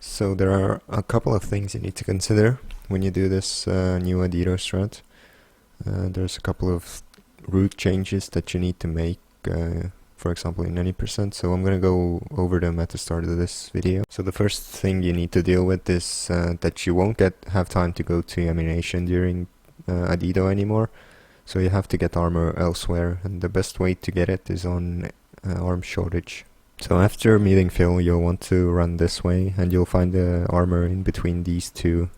So there are a couple of things you need to consider when you do this new Adiro strat. There's a couple of route changes that you need to make, for example in 90%, so I'm going to go over them at the start of this video. So the first thing you need to deal with is that you won't have time to go to ammunition during Adiro anymore, so you have to get armor elsewhere, and the best way to get it is on arm shortage. So after meeting Phil, you'll want to run this way, and you'll find the armor in between these two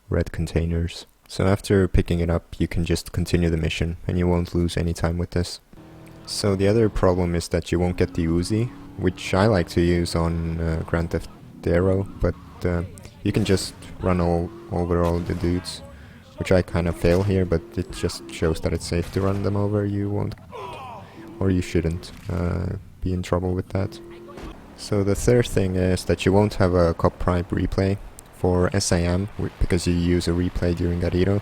red containers. So after picking it up, you can just continue the mission, and you won't lose any time with this. So the other problem is that you won't get the Uzi, which I like to use on Grand Theft Auto, but you can just run over all the dudes, which I kind of fail here, but it just shows that it's safe to run them over. You won't, or you shouldn't, be in trouble with that. So the third thing is that you won't have a cop bribe replay for SAM because you use a replay during Adiro.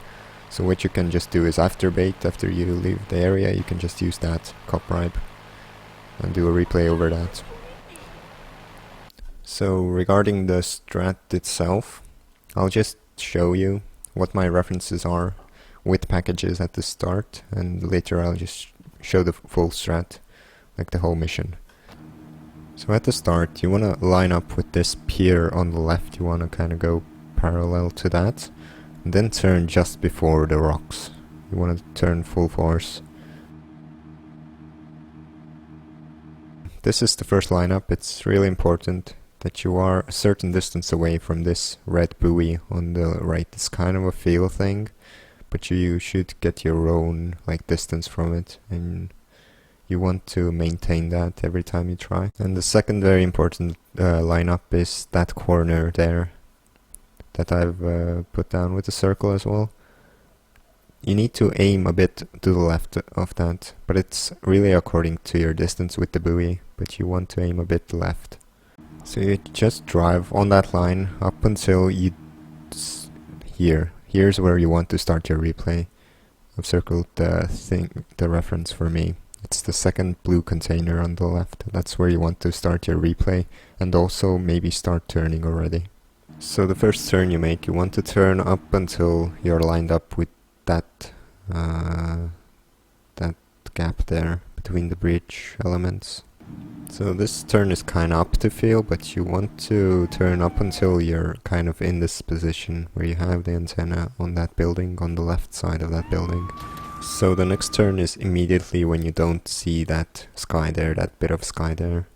So what you can just do is after you leave the area, you can just use that cop bribe and do a replay over that. So regarding the strat itself, I'll just show you what my references are with packages at the start, and later I'll just show the full strat, like the whole mission. So at the start, you want to line up with this pier on the left. You want to kind of go parallel to that, and then turn just before the rocks. You want to turn full force. This is the first lineup. It's really important that you are a certain distance away from this red buoy on the right. It's kind of a feel thing, but you should get your own distance from it, and you want to maintain that every time you try. And the second very important lineup is that corner there that I've put down with a circle as well. You need to aim a bit to the left of that, but it's really according to your distance with the buoy, but you want to aim a bit left. So you just drive on that line up until you here. Here's where you want to start your replay. I've circled the reference for me. It's the second blue container on the left. That's where you want to start your replay, and also maybe start turning already. So the first turn you make, you want to turn up until you're lined up with that gap there between the bridge elements. So this turn is kind of up to feel, but you want to turn up until you're kind of in this position where you have the antenna on that building, on the left side of that building. So the next turn is immediately when you don't see that sky there, that bit of sky there,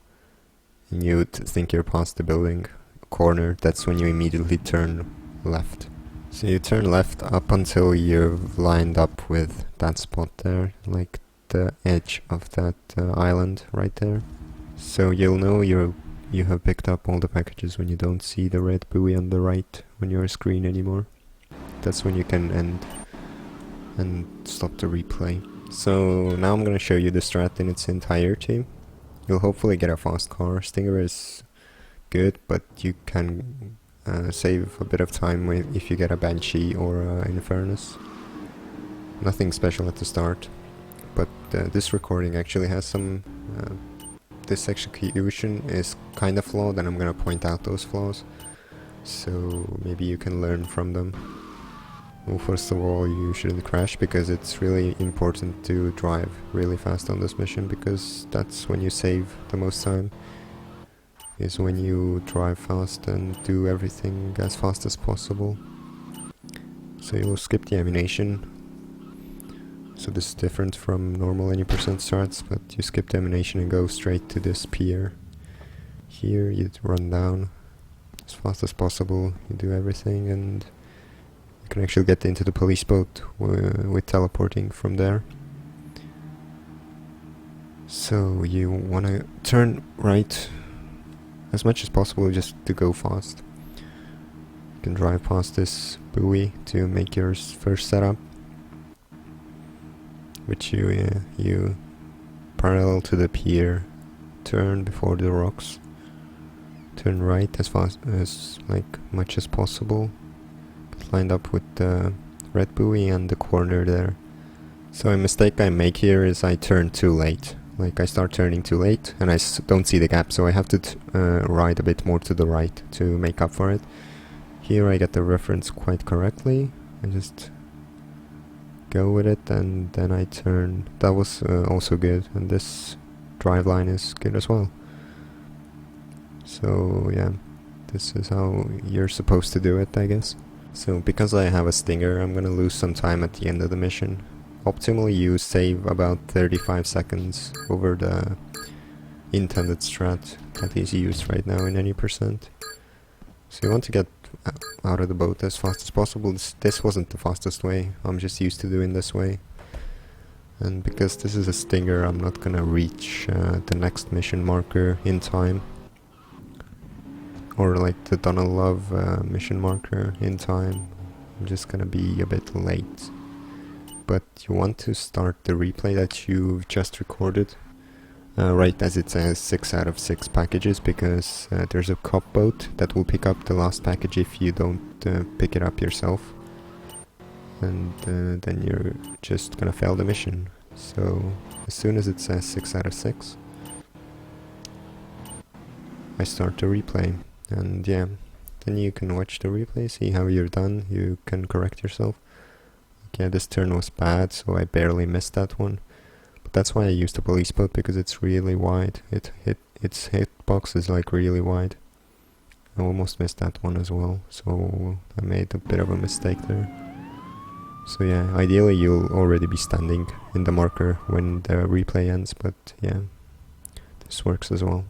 and you think you're past the building corner. That's when you immediately turn left. So you turn left up until you've lined up with that spot there, like the edge of that island right there. So you'll know you have picked up all the packages when you don't see the red buoy on the right on your screen anymore. That's when you can end and stop the replay. So now I'm gonna show you the strat in its entirety. You'll hopefully get a fast car. Stinger is good, but you can save a bit of time if you get a Banshee or Infernus. Nothing special at the start, but this recording actually has some... this execution is kind of flawed, and I'm gonna point out those flaws, so maybe you can learn from them. Well, first of all, you shouldn't crash, because it's really important to drive really fast on this mission, because that's when you save the most time, is when you drive fast and do everything as fast as possible. So you'll skip the ammunition. So this is different from normal 80% strats, but you skip the ammunition and go straight to this pier. Here you run down as fast as possible, you do everything, and you can actually get into the police boat with teleporting from there. So you want to turn right as much as possible, just to go fast. You can drive past this buoy to make your first setup, which you parallel to the pier, turn before the rocks, turn right as fast as much as possible, lined up with the red buoy and the corner there. So a mistake I make here is I turn too late. Like I start turning too late and I don't see the gap, so I have to ride a bit more to the right to make up for it. Here I get the reference quite correctly. I just go with it and then I turn. That was also good, and this drive line is good as well. So yeah, this is how you're supposed to do it, I guess. So because I have a stinger, I'm gonna lose some time at the end of the mission. Optimally you save about 35 seconds over the intended strat that is used right now in any percent. So you want to get out of the boat as fast as possible. This wasn't the fastest way, I'm just used to doing this way. And because this is a stinger, I'm not gonna reach the next mission marker in time. Or like the Donald Love mission marker in time. I'm just gonna be a bit late. But you want to start the replay that you've just recorded right as it says 6 out of 6 packages, because there's a cop boat that will pick up the last package if you don't pick it up yourself, and then you're just gonna fail the mission. So as soon as it says 6 out of 6, I start the replay, and yeah, then you can watch the replay, see how you're done, you can correct yourself. Yeah, this turn was bad, so I barely missed that one. But that's why I used the police boat, because it's really wide. Its hitbox is like really wide. I almost missed that one as well, so I made a bit of a mistake there. So yeah, ideally you'll already be standing in the marker when the replay ends, but yeah, this works as well.